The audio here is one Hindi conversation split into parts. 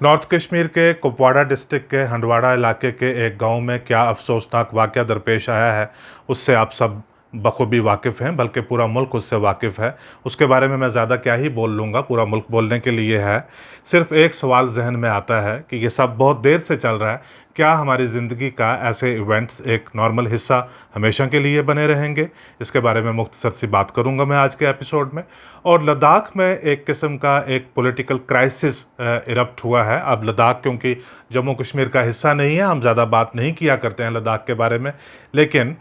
नॉर्थ कश्मीर के कुपवाड़ा डिस्ट्रिक्ट के हंडवाड़ा इलाके के एक गांव में क्या अफसोसनाक वाक़या दरपेश आया है, उससे आप सब बखूबी वाकिफ़ हैं, बल्कि पूरा मुल्क उससे वाकिफ़ है। उसके बारे में मैं ज़्यादा क्या ही बोल लूँगा, पूरा मुल्क बोलने के लिए है। सिर्फ़ एक सवाल ज़हन में आता है कि ये सब बहुत देर से चल रहा है, क्या हमारी ज़िंदगी का ऐसे इवेंट्स एक नॉर्मल हिस्सा हमेशा के लिए बने रहेंगे? इसके बारे में मुख्तसर सी बात करूँगा मैं आज के एपिसोड में। और लद्दाख में एक किस्म का एक पॉलिटिकल क्राइसिस इरप्ट हुआ है। अब लद्दाख क्योंकि जम्मू कश्मीर का हिस्सा नहीं है, हम ज़्यादा बात नहीं किया करते हैं लद्दाख के बारे में, लेकिन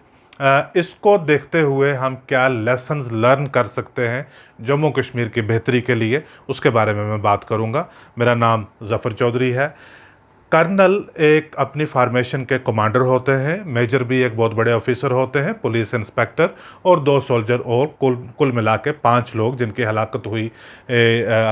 इसको देखते हुए हम क्या लेसन्स लर्न कर सकते हैं जम्मू कश्मीर की बेहतरी के लिए, उसके बारे में मैं बात करूँगा। मेरा नाम ज़फ़र चौधरी है। कर्नल एक अपनी फार्मेशन के कमांडर होते हैं, मेजर भी एक बहुत बड़े ऑफिसर होते हैं, पुलिस इंस्पेक्टर और 2 सोल्जर और कुल मिला के 5 लोग जिनकी हलाकत हुई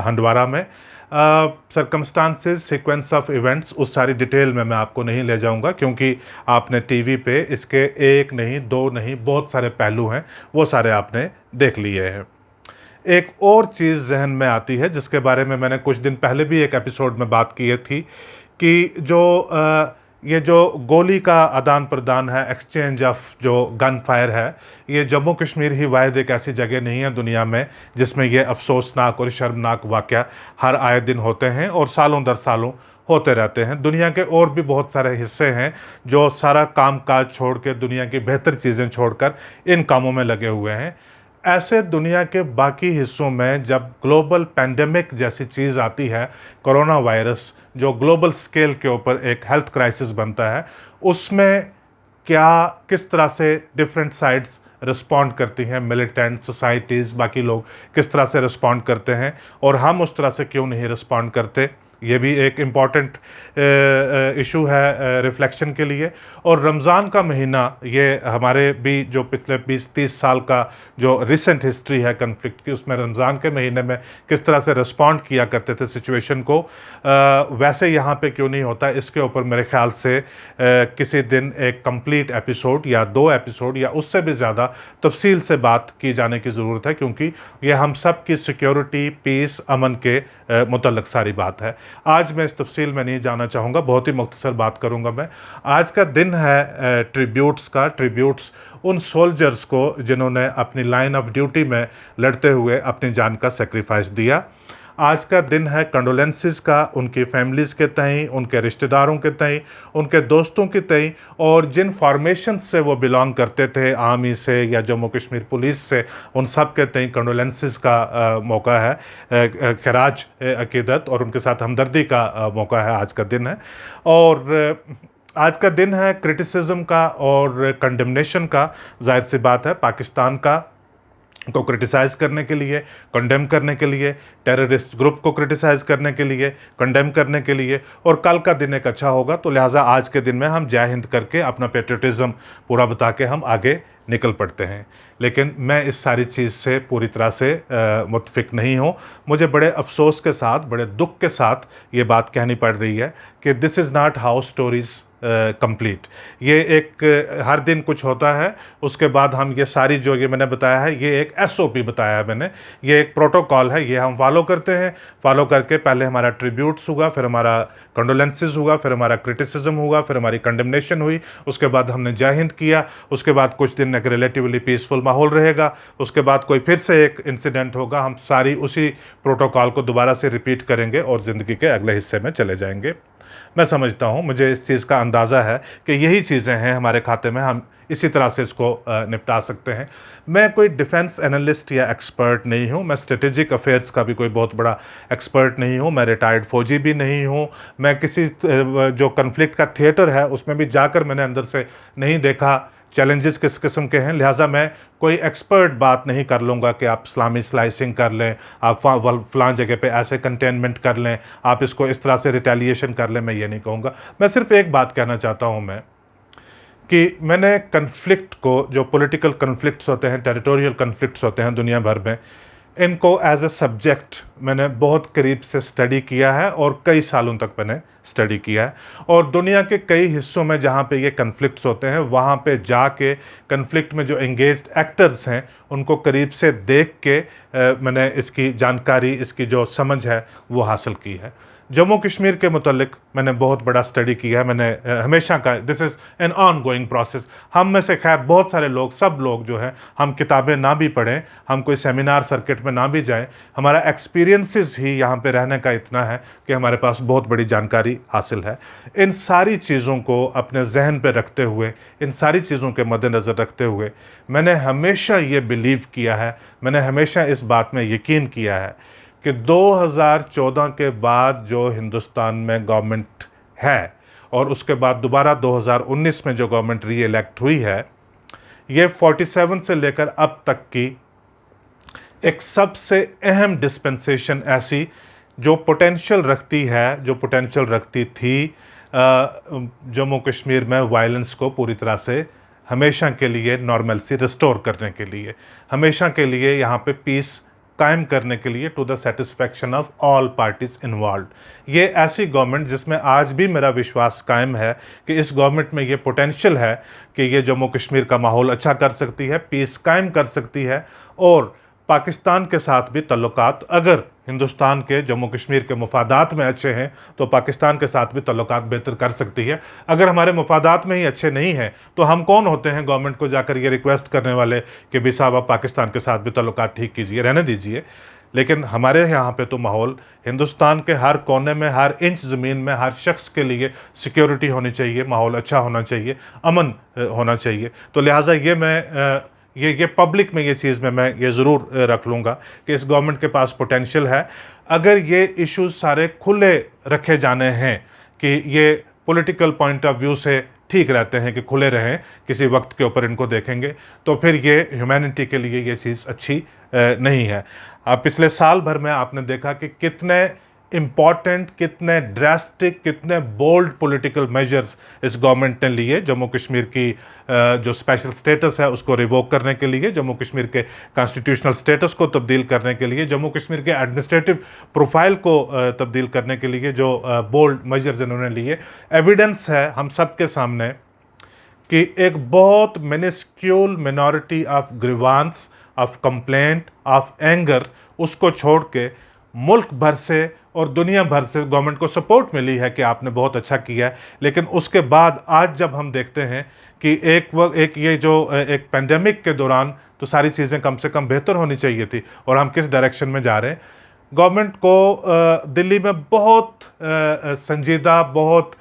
हंडवारा में। सरकमस्टांसेस, सीक्वेंस ऑफ इवेंट्स, उस सारी डिटेल में मैं आपको नहीं ले जाऊंगा क्योंकि आपने टीवी पे इसके एक नहीं, दो नहीं, बहुत सारे पहलू हैं, वो सारे आपने देख लिए हैं। एक और चीज़ जहन में आती है जिसके बारे में मैंने कुछ दिन पहले भी एक एपिसोड में बात की थी कि ये जो गोली का आदान प्रदान है, एक्सचेंज ऑफ जो गन फायर है, ये जम्मू कश्मीर ही वाहिद एक ऐसी जगह नहीं है दुनिया में जिसमें ये अफसोसनाक और शर्मनाक वाक़या हर आए दिन होते हैं और सालों दर सालों होते रहते हैं। दुनिया के और भी बहुत सारे हिस्से हैं जो सारा काम काज छोड़ के, दुनिया की बेहतर चीज़ें छोड़कर इन कामों में लगे हुए हैं। ऐसे दुनिया के बाकी हिस्सों में जब ग्लोबल पैंडेमिक जैसी चीज़ आती है, कोरोना वायरस जो ग्लोबल स्केल के ऊपर एक हेल्थ क्राइसिस बनता है, उसमें क्या किस तरह से डिफरेंट साइड्स रिस्पॉन्ड करती हैं, मिलिटेंट सोसाइटीज़, बाकी लोग किस तरह से रिस्पॉन्ड करते हैं और हम उस तरह से क्यों नहीं रिस्पॉन्ड करते, ये भी एक इम्पॉर्टेंट इशू है रिफ्लेक्शन के लिए। और रमज़ान का महीना, ये हमारे भी जो पिछले 20-30 साल का जो रिसेंट हिस्ट्री है कन्फ्लिक्ट की, उसमें रमज़ान के महीने में किस तरह से रिस्पॉन्ड किया करते थे सिचुएशन को, वैसे यहाँ पे क्यों नहीं होता, इसके ऊपर मेरे ख्याल से किसी दिन एक कंप्लीट एपिसोड या 2 एपिसोड या उससे भी ज़्यादा तफसील से बात की जाने की ज़रूरत है क्योंकि ये हम सब की सिक्योरिटी, पीस, अमन के मुतल्लक सारी बात है। आज मैं इस तफसील में नहीं जाना चाहूँगा, बहुत ही मुख्तसर बात करूँगा मैं। आज का दिन है ट्रिब्यूट्स का, ट्रिब्यूट्स उन सोल्जर्स को जिन्होंने अपनी लाइन ऑफ ड्यूटी में लड़ते हुए अपनी जान का सेक्रीफाइस दिया। आज का दिन है कंडोलेंसेस का, उनकी फैमिलीज़ के तई, उनके रिश्तेदारों के तई, उनके दोस्तों के तई, और जिन फॉर्मेशन से वो बिलोंग करते थे, आर्मी से या जम्मू कश्मीर पुलिस से, उन सब के तई कंडोलेंसेस का मौका है, खराज अकीदत और उनके साथ हमदर्दी का मौका है, आज का दिन है। और आज का दिन है क्रिटिसिज्म का और कंडेमनेशन का। जाहिर सी बात है, पाकिस्तान को क्रिटिसाइज़ करने के लिए, कंडेम करने के लिए, टेररिस्ट ग्रुप को क्रिटिसाइज़ करने के लिए, कंडेम करने के लिए, और कल का दिन एक अच्छा होगा, तो लिहाजा आज के दिन में हम जय हिंद करके अपना पेट्रियटिज़म पूरा बता के हम आगे निकल पड़ते हैं। लेकिन मैं इस सारी चीज़ से पूरी तरह से मुत्फिक नहीं हूँ। मुझे बड़े अफसोस के साथ, बड़े दुख के साथ ये बात कहनी पड़ रही है कि this is not how stories complete. ये एक हर दिन कुछ होता है, उसके बाद हम ये सारी जो ये मैंने बताया है, ये एक SOP बताया है मैंने, ये एक प्रोटोकॉल है, ये हम फॉलो करते हैं। फॉलो करके पहले हमारा ट्रिब्यूट्स होगा, फिर हमारा कंडोलेंसेस होगा, फिर हमारा क्रिटिसिज्म होगा, फिर हमारी कंडेमनेशन हुई, उसके बाद हमने जय हिंद किया, उसके बाद कुछ दिन एक रिलेटिवली पीसफुल माहौल रहेगा, उसके बाद कोई फिर से एक इंसिडेंट होगा, हम सारी उसी प्रोटोकॉल को दोबारा से रिपीट करेंगे और ज़िंदगी के अगले हिस्से में चले जाएंगे। मैं समझता हूँ, मुझे इस चीज़ का अंदाज़ा है कि यही चीज़ें हैं हमारे खाते में, हम इसी तरह से इसको निपटा सकते हैं। मैं कोई डिफेंस एनालिस्ट या एक्सपर्ट नहीं हूँ, मैं स्ट्रेटेजिक अफेयर्स का भी कोई बहुत बड़ा एक्सपर्ट नहीं हूँ, मैं रिटायर्ड फ़ौजी भी नहीं हूँ, मैं किसी जो कन्फ्लिक्ट का थिएटर है उसमें भी जाकर मैंने अंदर से नहीं देखा चैलेंजेस किस किस्म के हैं। लिहाजा मैं कोई एक्सपर्ट बात नहीं कर लूँगा कि आप इस्लामी स्लाइसिंग कर लें, आप फ़लाँ जगह पे ऐसे कंटेनमेंट कर लें, आप इसको इस तरह से रिटेलिएशन कर लें, मैं ये नहीं कहूँगा। मैं सिर्फ एक बात कहना चाहता हूँ मैं, कि मैंने कन्फ्लिक्ट को, जो पॉलिटिकल कन्फ्लिक्ट्स होते हैं, टेरिटोरियल कन्फ्लिक्ट्स होते हैं दुनिया भर में, इनको एज ए सब्जेक्ट मैंने बहुत करीब से स्टडी किया है और कई सालों तक मैंने स्टडी किया है। और दुनिया के कई हिस्सों में जहाँ पे ये कन्फ्लिक्ट्स होते हैं, वहाँ पे जाके कन्फ्लिक्ट में जो एंगेज्ड एक्टर्स हैं उनको करीब से देख के मैंने इसकी जानकारी, इसकी जो समझ है वो हासिल की है। जम्मू कश्मीर के मुतल्लिक मैंने बहुत बड़ा स्टडी किया है। मैंने हमेशा का, this is an on going process. हम में से खैर बहुत सारे लोग, सब लोग जो हैं, हम किताबें ना भी पढ़ें, हम कोई सेमिनार सर्किट में ना भी जाएं, हमारा एक्सपीरियंसेस ही यहाँ पे रहने का इतना है कि हमारे पास बहुत बड़ी जानकारी हासिल है। इन सारी चीज़ों को अपने जहन पे रखते हुए, इन सारी चीज़ों के मद्देनज़र रखते हुए, मैंने हमेशा ये बिलीव किया है, मैंने हमेशा इस बात में यकीन किया है कि 2014 के बाद जो हिंदुस्तान में गवर्नमेंट है और उसके बाद दोबारा 2019 में जो गवर्नमेंट री इलेक्ट हुई है, ये 47 से लेकर अब तक की एक सबसे अहम डिस्पेंसेशन ऐसी जो पोटेंशियल रखती है, जो पोटेंशियल रखती थी जम्मू कश्मीर में वायलेंस को पूरी तरह से हमेशा के लिए नॉर्मलसी रिस्टोर करने के लिए, हमेशा के लिए यहाँ पे पीस कायम करने के लिए, to the satisfaction of all parties involve. ये ऐसी गवर्नमेंट जिसमें आज भी मेरा विश्वास कायम है कि इस गवर्नमेंट में ये पोटेंशियल है कि ये जम्मू कश्मीर का माहौल अच्छा कर सकती है, पीस कायम कर सकती है, और पाकिस्तान के साथ भी तल्लुकात, अगर हिंदुस्तान के जम्मू कश्मीर के मफादात में अच्छे हैं तो पाकिस्तान के साथ भी तल्लुकात बेहतर कर सकती है। अगर हमारे मफादात में ही अच्छे नहीं हैं तो हम कौन होते हैं गवर्नमेंट को जाकर ये रिक्वेस्ट करने वाले कि भी साहब आप पाकिस्तान के साथ भी तल्लुकात ठीक कीजिए, रहने दीजिए। लेकिन हमारे यहाँ पे तो माहौल, हिंदुस्तान के हर कोने में, हर इंच ज़मीन में, हर शख्स के लिए सिक्योरिटी होनी चाहिए, माहौल अच्छा होना चाहिए, अमन होना चाहिए। तो लिहाजा ये मैं ये पब्लिक में ये चीज़ में मैं ये ज़रूर रख लूँगा कि इस गवर्नमेंट के पास पोटेंशियल है। अगर ये इश्यूज सारे खुले रखे जाने हैं कि ये पॉलिटिकल पॉइंट ऑफ व्यू से ठीक रहते हैं कि खुले रहें, किसी वक्त के ऊपर इनको देखेंगे, तो फिर ये ह्यूमैनिटी के लिए ये चीज़ अच्छी नहीं है। अब पिछले साल भर में आपने देखा कि कितने इम्पॉर्टेंट, कितने ड्रास्टिक, कितने बोल्ड पॉलिटिकल मेजर्स इस गवर्नमेंट ने लिए जम्मू कश्मीर की जो स्पेशल स्टेटस है उसको रिवोक करने के लिए, जम्मू कश्मीर के कॉन्स्टिट्यूशनल स्टेटस को तब्दील करने के लिए, जम्मू कश्मीर के एडमिनिस्ट्रेटिव प्रोफाइल को तब्दील करने के लिए जो बोल्ड मेजर्स इन्होंने लिए। एविडेंस है हम सब के सामने कि एक बहुत minuscule minority of grievance, of complaint, of anger, उसको छोड़ के मुल्क भर से और दुनिया भर से गवर्नमेंट को सपोर्ट मिली है कि आपने बहुत अच्छा किया है। लेकिन उसके बाद आज जब हम देखते हैं कि एक ये जो एक पेंडेमिक के दौरान तो सारी चीज़ें कम से कम बेहतर होनी चाहिए थी और हम किस डायरेक्शन में जा रहे हैं। गवर्नमेंट को दिल्ली में बहुत संजीदा, बहुत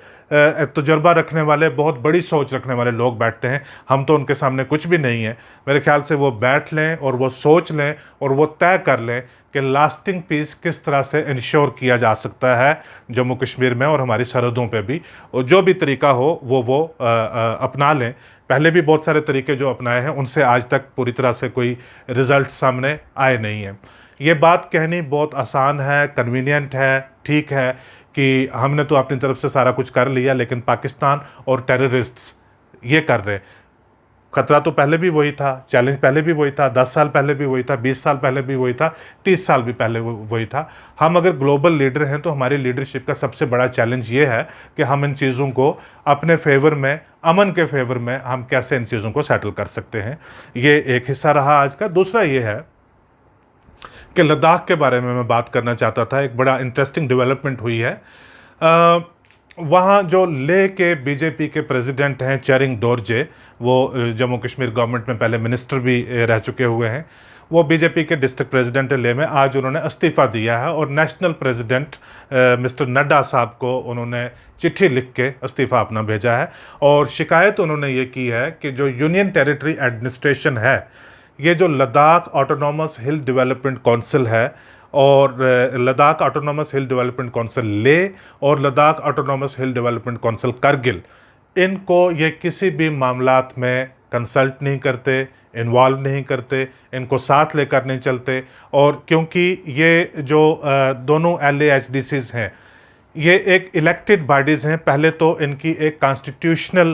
तजुर्बा रखने वाले, बहुत बड़ी सोच रखने वाले लोग बैठते हैं। हम तो उनके सामने कुछ भी नहीं है। मेरे ख्याल से वो बैठ लें और वो सोच लें और वो तय कर लें कि लास्टिंग पीस किस तरह से इंश्योर किया जा सकता है जम्मू कश्मीर में और हमारी सरहदों पे भी, और जो भी तरीका हो वो अपना लें। पहले भी बहुत सारे तरीके जो अपनाए हैं उनसे आज तक पूरी तरह से कोई रिज़ल्ट सामने आए नहीं हैं। ये बात कहनी बहुत आसान है, कन्वीनियंट है, ठीक है कि हमने तो अपनी तरफ से सारा कुछ कर लिया, लेकिन पाकिस्तान और टेररिस्ट्स ये कर रहे। खतरा तो पहले भी वही था, चैलेंज पहले भी वही था, 10 साल पहले भी वही था, 20 साल पहले भी वही था, 30 साल भी पहले वही था। हम अगर ग्लोबल लीडर हैं तो हमारी लीडरशिप का सबसे बड़ा चैलेंज ये है कि हम इन चीज़ों को अपने फेवर में, अमन के फेवर में हम कैसे इन चीज़ों को सेटल कर सकते हैं। ये एक हिस्सा रहा आज का। दूसरा ये है कि लद्दाख के बारे में मैं बात करना चाहता था। एक बड़ा इंटरेस्टिंग डेवलपमेंट हुई है। वहाँ जो लेह के बीजेपी के प्रेसिडेंट हैं चेरिंग डोरजे, वो जम्मू कश्मीर गवर्नमेंट में पहले मिनिस्टर भी रह चुके हुए हैं, वो बीजेपी के डिस्ट्रिक्ट प्रेसिडेंट है लेह में। आज उन्होंने इस्तीफ़ा दिया है और नेशनल प्रेसिडेंट मिस्टर नड्डा साहब को उन्होंने चिट्ठी लिख के इस्तीफ़ा अपना भेजा है और शिकायत उन्होंने ये की है कि जो यूनियन टेरिटरी एडमिनिस्ट्रेशन है, ये जो Ladakh autonomous hill development council है और Ladakh autonomous hill development council Leh और Ladakh autonomous hill development council Kargil, इनको ये किसी भी मामलात में कंसल्ट नहीं करते, इन्वॉल्व नहीं करते, इनको साथ लेकर नहीं चलते। और क्योंकि ये जो दोनों LAHDCs हैं, ये एक इलेक्टेड बॉडीज़ हैं, पहले तो इनकी एक कॉन्स्टिट्यूशनल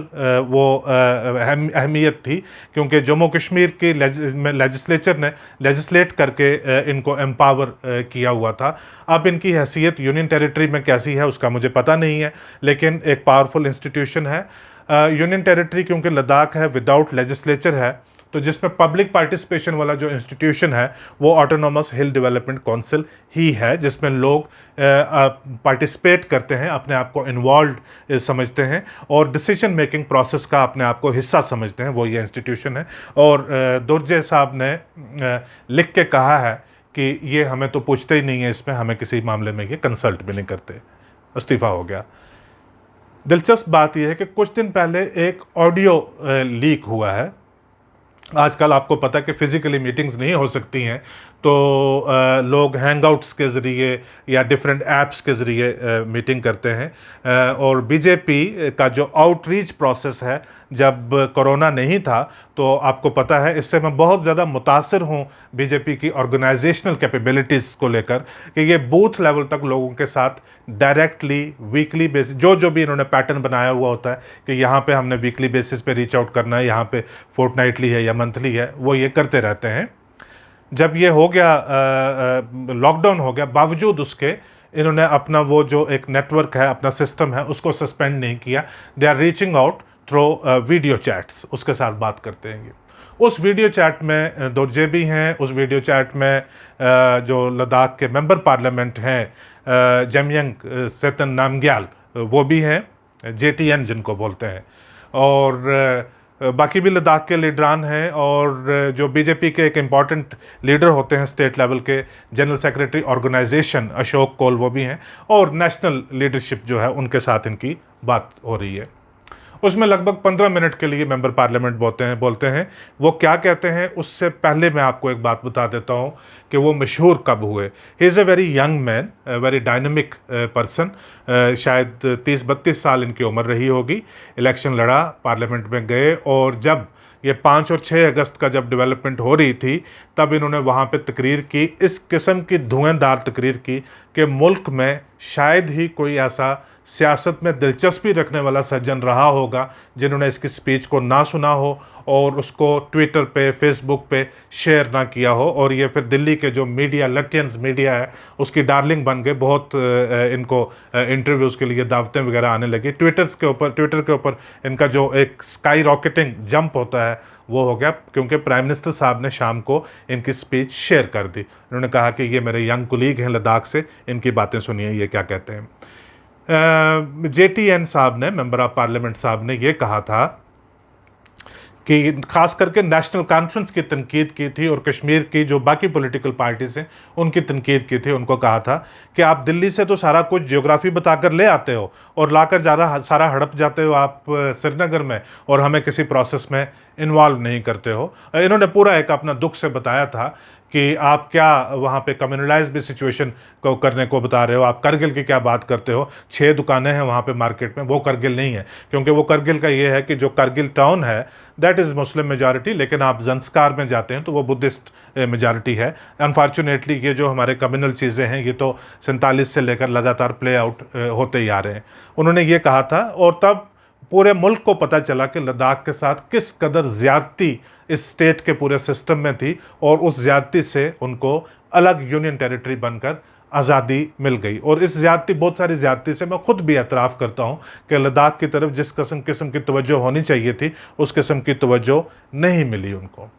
अहमियत थी क्योंकि जम्मू कश्मीर की लेजिस्लेचर ने लेजिस्लेट करके इनको एम्पावर किया हुआ था। अब इनकी हैसियत यूनियन टेरिटरी में कैसी है उसका मुझे पता नहीं है, लेकिन एक पावरफुल इंस्टीट्यूशन है। यूनियन टेरिटरी क्योंकि लद्दाख है, विदाउट लेजिस्लेचर है, तो जिसमें पब्लिक पार्टिसिपेशन वाला जो इंस्टीट्यूशन है वो ऑटोनॉमस हिल डेवलपमेंट काउंसिल ही है, जिसमें लोग पार्टिसिपेट करते हैं, अपने आप को इन्वॉल्व समझते हैं और डिसीजन मेकिंग प्रोसेस का अपने आप को हिस्सा समझते हैं, वो ये इंस्टीट्यूशन है। और दोरजे साहब ने लिख के कहा है कि ये हमें तो पूछते ही नहीं है, इसमें हमें किसी मामले में ये कंसल्ट भी नहीं करते, इस्तीफ़ा हो गया। दिलचस्प बात यह है कि कुछ दिन पहले एक ऑडियो लीक हुआ है। आजकल आपको पता है कि फ़िज़िकली मीटिंग्स नहीं हो सकती हैं, तो लोग हैंगआउट्स के ज़रिए या डिफरेंट ऐप्स के ज़रिए मीटिंग करते हैं। और बीजेपी का जो आउटरीच प्रोसेस है, जब कोरोना नहीं था तो आपको पता है, इससे मैं बहुत ज़्यादा मुतासिर हूँ बीजेपी की ऑर्गेनाइजेशनल कैपेबिलिटीज़ को लेकर कि ये बूथ लेवल तक लोगों के साथ डायरेक्टली वीकली बेसिस जो भी इन्होंने पैटर्न बनाया हुआ होता है कि यहाँ पे हमने वीकली बेसिस पे रीच आउट करना है, यहाँ पे फोर्टनाइटली है या मंथली है, वो ये करते रहते हैं। जब ये हो गया, लॉकडाउन हो गया, बावजूद उसके इन्होंने अपना वो जो एक नेटवर्क है, अपना सिस्टम है, उसको सस्पेंड नहीं किया। They are reaching out through video chats, उसके साथ बात करते हैं ये। उस वीडियो चैट में दोरजे भी हैं, उस वीडियो चैट में जो लद्दाख के मेंबर पार्लियामेंट हैं जमयंग सेतन नामग्याल, वो भी हैं, JTN जिनको बोलते हैं, और बाकी भी लद्दाख के लीडरान हैं, और जो बीजेपी के एक इम्पॉर्टेंट लीडर होते हैं स्टेट लेवल के, general secretary organisation Ashok Kaul, वो भी हैं, और नेशनल लीडरशिप जो है उनके साथ इनकी बात हो रही है। उसमें लगभग 15 मिनट के लिए मेंबर पार्लियामेंट बोलते हैं। वो क्या कहते हैं उससे पहले मैं आपको एक बात बता देता हूँ कि वो मशहूर कब हुए। He is a very young man, very dynamic person, शायद 30-32 साल इनकी उम्र रही होगी। इलेक्शन लड़ा, पार्लियामेंट में गए, और जब ये 5 और 6 अगस्त का जब डेवलपमेंट हो रही थी, तब इन्होंने वहाँ पे तकरीर की, इस किस्म की धुआंधार तकरीर की कि मुल्क में शायद ही कोई ऐसा सियासत में दिलचस्पी रखने वाला सज्जन रहा होगा जिन्होंने इसकी स्पीच को ना सुना हो और उसको ट्विटर पे, फेसबुक पे शेयर ना किया हो। और ये फिर दिल्ली के जो मीडिया, लटियंस मीडिया है, उसकी डार्लिंग बन गए। बहुत इनको इंटरव्यूज़ के लिए दावतें वगैरह आने लगी। ट्विटर के ऊपर इनका जो एक स्काई रॉकेटिंग जंप होता है वो हो गया, क्योंकि प्राइम मिनिस्टर साहब ने शाम को इनकी स्पीच शेयर कर दी। उन्होंने कहा कि ये मेरे यंग कुलीग हैं लद्दाख से, इनकी बातें सुनिए ये क्या कहते हैं। JTN साहब ने, मेंबर ऑफ पार्लियामेंट साहब ने ये कहा था कि ख़ास करके नेशनल कॉन्फ्रेंस की तनकीद की थी, और कश्मीर की जो बाकी पॉलिटिकल पार्टीज़ हैं उनकी तनकीद की थी। उनको कहा था कि आप दिल्ली से तो सारा कुछ ज्योग्राफी बताकर ले आते हो और लाकर सारा हड़प जाते हो आप श्रीनगर में, और हमें किसी प्रोसेस में इन्वॉल्व नहीं करते हो। इन्होंने पूरा एक अपना दुख से बताया था कि आप क्या वहाँ पे कम्युनलाइज भी सिचुएशन को करने को बता रहे हो, आप करगिल की क्या बात करते हो। 6 दुकानें हैं वहाँ पे मार्केट में, वो करगिल नहीं है, क्योंकि वो करगिल का ये है कि जो करगिल टाउन है दैट इज़ मुस्लिम मेजॉरिटी, लेकिन आप जंस्कार में जाते हैं तो वो बुद्धिस्ट मेजॉरिटी है। अनफॉर्चुनेटली ये जो हमारे कम्युनल चीज़ें हैं ये तो 47 से लेकर लगातार प्ले आउट होते ही आ रहे हैं। उन्होंने ये कहा था, और तब पूरे मुल्क को पता चला कि लद्दाख के साथ किस कदर ज़्यादती इस स्टेट के पूरे सिस्टम में थी, और उस ज़्यादती से उनको अलग यूनियन टेरिटरी बनकर आज़ादी मिल गई। और इस ज़्यादती, बहुत सारी ज़्यादती से मैं ख़ुद भी एतराफ़ करता हूँ कि लद्दाख की तरफ जिस किस्म की तवज्जो होनी चाहिए थी उस किस्म की तवज्जो नहीं मिली उनको।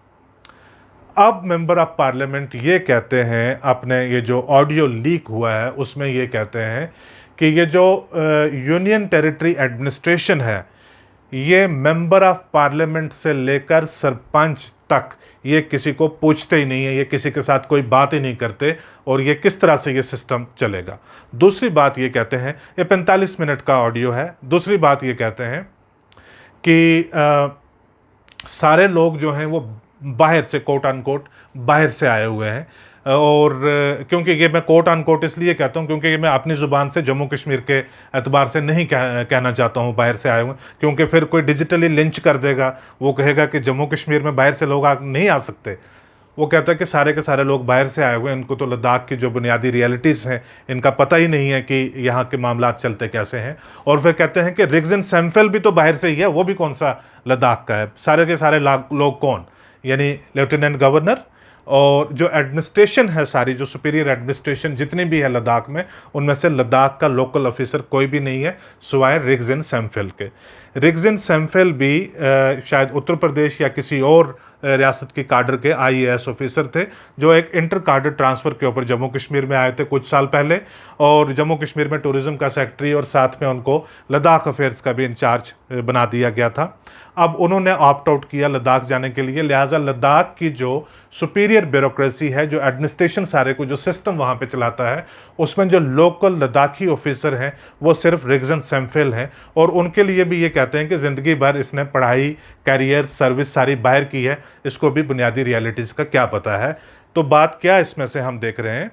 अब मेंबर ऑफ पार्लियामेंट ये कहते हैं, अपने ये जो ऑडियो लीक हुआ है उसमें ये कहते हैं कि ये जो यूनियन टेरिटरी एडमिनिस्ट्रेशन है, ये मेंबर ऑफ पार्लियामेंट से लेकर सरपंच तक ये किसी को पूछते ही नहीं है, ये किसी के साथ कोई बात ही नहीं करते, और ये किस तरह से ये सिस्टम चलेगा। दूसरी बात ये कहते हैं, ये 45 मिनट का ऑडियो है। दूसरी बात ये कहते हैं कि सारे लोग जो हैं वो बाहर से, कोट अनकोट बाहर से आए हुए हैं। और क्योंकि ये मैं कोट अनकोट इसलिए कहता हूँ क्योंकि ये मैं अपनी ज़ुबान से जम्मू कश्मीर के एतबार से नहीं कहना चाहता हूँ बाहर से आए हुए, क्योंकि फिर कोई डिजिटली लिंच कर देगा, वो कहेगा कि जम्मू कश्मीर में बाहर से लोग नहीं आ सकते। वो कहता है कि सारे के सारे लोग बाहर से आए हुए हैं, इनको तो लद्दाख की जो बुनियादी रियलिटीज़ हैं इनका पता ही नहीं है कि यहाँ के मामलात चलते कैसे हैं। और फिर कहते हैं कि रिगजिन सैमुअल भी तो बाहर से ही है, वो भी कौन सा लद्दाख का है। सारे के सारे लोग कौन, यानी लेफ्टिनेंट गवर्नर और जो एडमिनिस्ट्रेशन है, सारी जो सुपीरियर एडमिनिस्ट्रेशन जितनी भी है लद्दाख में, उनमें से लद्दाख का लोकल ऑफिसर कोई भी नहीं है सिवाय रिगजिन सैमुअल के। रिगजिन सैमुअल भी शायद उत्तर प्रदेश या किसी और रियासत की काडर के IAS ऑफिसर थे जो एक इंटर काडर ट्रांसफ़र के ऊपर जम्मू कश्मीर में आए थे कुछ साल पहले, और जम्मू कश्मीर में टूरिज़्म का सेक्रेटरी और साथ में उनको लद्दाख अफेयर्स का भी इंचार्ज बना दिया गया था। अब उन्होंने ऑप्ट आउट किया लद्दाख जाने के लिए, लिहाजा लद्दाख की जो सुपीरियर ब्यूरोक्रेसी है, जो एडमिनिस्ट्रेशन सारे को जो सिस्टम वहाँ पे चलाता है, उसमें जो लोकल लद्दाखी ऑफिसर हैं वो सिर्फ रिगजन सेम्फिल हैं, और उनके लिए भी ये कहते हैं कि ज़िंदगी भर इसने पढ़ाई, कैरियर, सर्विस सारी बाहर की है, इसको भी बुनियादी रियलिटीज़ का क्या पता है। तो बात क्या इसमें से हम देख रहे हैं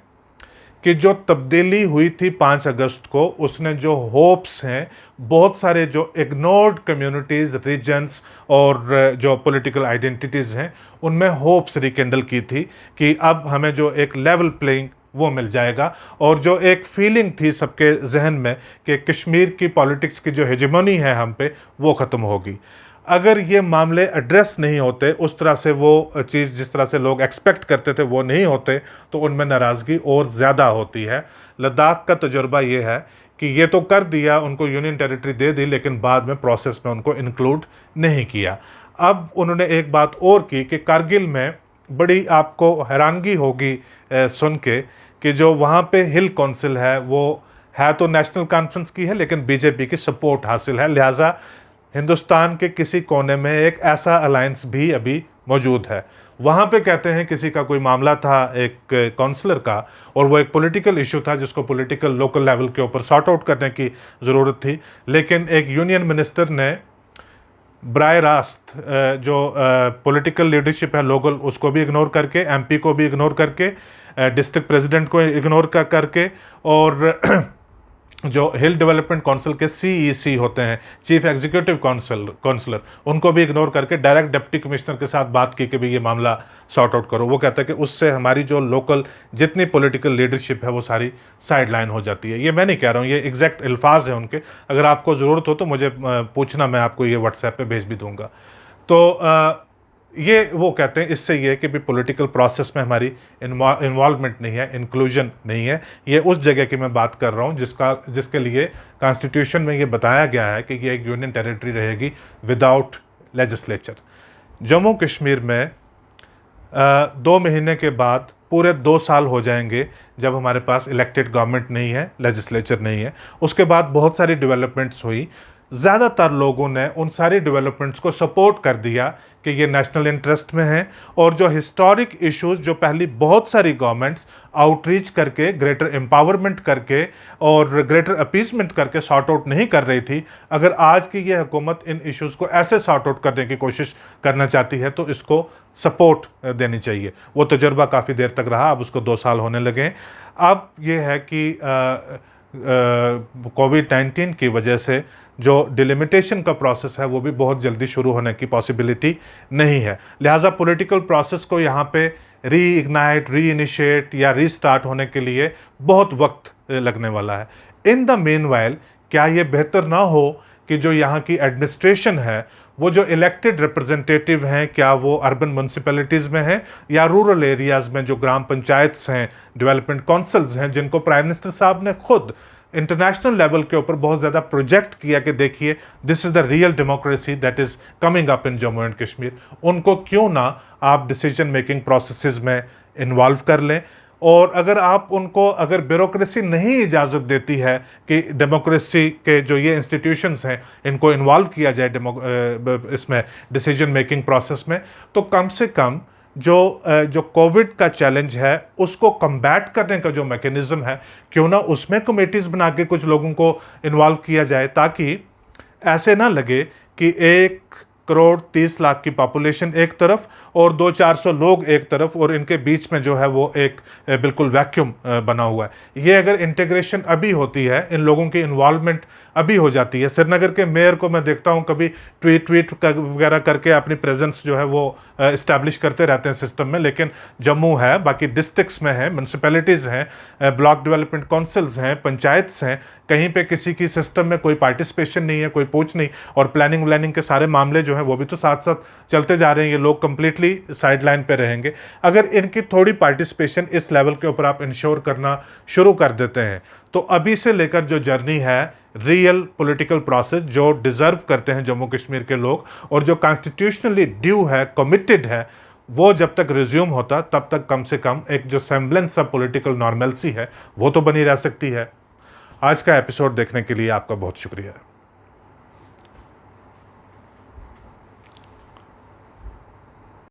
कि जो तब्दीली हुई थी 5 अगस्त को, उसने जो होप्स हैं, बहुत सारे जो इग्नोर्ड कम्युनिटीज़, रीजन्स और जो पॉलिटिकल आइडेंटिटीज़ हैं, उनमें होप्स रिकेंडल की थी कि अब हमें जो एक लेवल प्लेइंग वो मिल जाएगा, और जो एक फीलिंग थी सबके जहन में कि कश्मीर की पॉलिटिक्स की जो हेजेमनी है हम पे, वो ख़त्म होगी। अगर ये मामले एड्रेस नहीं होते, उस तरह से वो चीज़ जिस तरह से लोग एक्सपेक्ट करते थे वो नहीं होते, तो उनमें नाराज़गी और ज़्यादा होती है। लद्दाख का तजुर्बा ये है कि ये तो कर दिया, उनको यूनियन टेरिटरी दे दी, लेकिन बाद में प्रोसेस में उनको इंक्लूड नहीं किया। अब उन्होंने एक बात और की कि कारगिल में बड़ी आपको हैरानगी होगी सुन के कि जो वहाँ पे हिल काउंसिल है वो है तो नेशनल कॉन्फ्रेंस की है, लेकिन बीजेपी की सपोर्ट हासिल है, लिहाजा हिंदुस्तान के किसी कोने में एक ऐसा अलायंस भी अभी मौजूद है। वहाँ पे कहते हैं किसी का कोई मामला था एक काउंसलर का, और वो एक पॉलिटिकल इशू था जिसको पॉलिटिकल लोकल लेवल के ऊपर सॉर्ट आउट करने की ज़रूरत थी, लेकिन एक यूनियन मिनिस्टर ने बराह रास्त जो पॉलिटिकल लीडरशिप है लोकल, उसको भी इग्नोर करके, MP को भी इग्नोर करके, डिस्ट्रिक्ट प्रेसिडेंट को इग्नोर करके, और जो हिल डेवलपमेंट काउंसिल के CEC होते हैं, चीफ एग्जीक्यूटिव काउंसलर, उनको भी इग्नोर करके डायरेक्ट डिप्टी कमिश्नर के साथ बात की कि भाई ये मामला सॉर्ट आउट करो। वो कहता है कि उससे हमारी जो लोकल जितनी पॉलिटिकल लीडरशिप है वो सारी साइड लाइन हो जाती है। ये मैं नहीं कह रहा हूँ, ये एग्जैक्ट अल्फाज हैं उनके, अगर आपको ज़रूरत हो तो मुझे पूछना, मैं आपको ये व्हाट्सएप पे भेज भी दूंगा। तो ये वो कहते हैं इससे ये कि भी पॉलिटिकल प्रोसेस में हमारी इन्वॉल्वमेंट नहीं है, इंक्लूजन नहीं है। ये उस जगह की मैं बात कर रहा हूँ जिसके लिए कॉन्स्टिट्यूशन में ये बताया गया है कि ये एक यूनियन टेरिटरी रहेगी विदाउट लेजिस्लेचर। जम्मू कश्मीर में 2 महीने के बाद पूरे 2 साल हो जाएंगे जब हमारे पास इलेक्टेड गवर्नमेंट नहीं है, लेजिस्लेचर नहीं है। उसके बाद बहुत सारी डेवलपमेंट्स हुई, ज़्यादातर लोगों ने उन सारी डेवलपमेंट्स को सपोर्ट कर दिया कि ये नेशनल इंटरेस्ट में हैं, और जो हिस्टोरिक इश्यूज जो पहली बहुत सारी गवर्नमेंट्स आउटरीच करके, ग्रेटर एम्पावरमेंट करके और ग्रेटर अपीसमेंट करके सॉर्ट आउट नहीं कर रही थी, अगर आज की ये हुकूमत इन इश्यूज़ को ऐसे सॉर्ट आउट करने की कोशिश करना चाहती है तो इसको सपोर्ट देनी चाहिए। वो तजुर्बा काफ़ी देर तक रहा, अब उसको 2 साल होने लगे। अब ये है कि कोविड-19 की वजह से जो डिलिमिटेशन का प्रोसेस है वो भी बहुत जल्दी शुरू होने की पॉसिबिलिटी नहीं है, लिहाजा पॉलिटिकल प्रोसेस को यहाँ पे री-इग्नाइट, री-इनिशिएट या रीस्टार्ट होने के लिए बहुत वक्त लगने वाला है। इन द मीनवाइल क्या ये बेहतर ना हो कि जो यहाँ की एडमिनिस्ट्रेशन है, वो जो इलेक्टेड रिप्रेजेंटेटिव हैं, क्या वो अर्बन म्यूनसिपैलिटीज़ में हैं या रूरल एरियाज़ में जो ग्राम पंचायत्स हैं, डेवलपमेंट काउंसिल्स हैं, जिनको प्राइम मिनिस्टर साहब ने खुद इंटरनेशनल लेवल के ऊपर बहुत ज़्यादा प्रोजेक्ट किया कि देखिए this is the real democracy that is coming up in Jammu and Kashmir, उनको क्यों ना आप डिसीजन मेकिंग प्रोसेसेस में इन्वॉल्व कर लें। और अगर आप उनको, अगर ब्यूरोक्रेसी नहीं इजाज़त देती है कि डेमोक्रेसी के जो ये इंस्टीट्यूशंस हैं इनको इन्वॉल्व किया जाए इसमें डिसीजन मेकिंग प्रोसेस में, तो कम से कम जो कोविड का चैलेंज है उसको कम्बैट करने का जो मैकेनिज़्म है, क्यों ना उसमें कमेटीज़ बना के कुछ लोगों को इन्वॉल्व किया जाए, ताकि ऐसे ना लगे कि 1,30,00,000 की पॉपुलेशन एक तरफ और 200-400 लोग एक तरफ, और इनके बीच में जो है वो एक बिल्कुल वैक्यूम बना हुआ है। ये अगर इंटीग्रेशन अभी होती है, इन लोगों की इन्वॉल्वमेंट अभी हो जाती है। श्रीनगर के मेयर को मैं देखता हूँ कभी ट्वीट वगैरह करके अपनी प्रेजेंस जो है वो इस्टेब्लिश करते रहते हैं सिस्टम में, लेकिन जम्मू है, बाकी डिस्ट्रिक्ट्स में है, म्यूनसिपैलिटीज़ हैं, ब्लॉक डेवलपमेंट काउंसिल्स हैं, पंचायत्स हैं, कहीं पे किसी की सिस्टम में कोई पार्टिसिपेशन नहीं है, कोई पूछ नहीं, और प्लानिंग व्लानिंग के सारे मामले जो हैं वो भी तो साथ साथ चलते जा रहे हैं। ये लोग कंप्लीटली साइड लाइन पे रहेंगे। अगर इनकी थोड़ी पार्टिसिपेशन इस लेवल के ऊपर आप इंश्योर करना शुरू कर देते हैं, तो अभी से लेकर जो जर्नी है रियल पॉलिटिकल प्रोसेस जो डिज़र्व करते हैं जम्मू कश्मीर के लोग, और जो कॉन्स्टिट्यूशनली ड्यू है, कमिटेड है, वो जब तक रिज्यूम होता तब तक कम से कम एक जो सेम्बलेंस ऑफ पॉलिटिकल नॉर्मलसी है वो तो बनी रह सकती है। आज का एपिसोड देखने के लिए आपका बहुत शुक्रिया।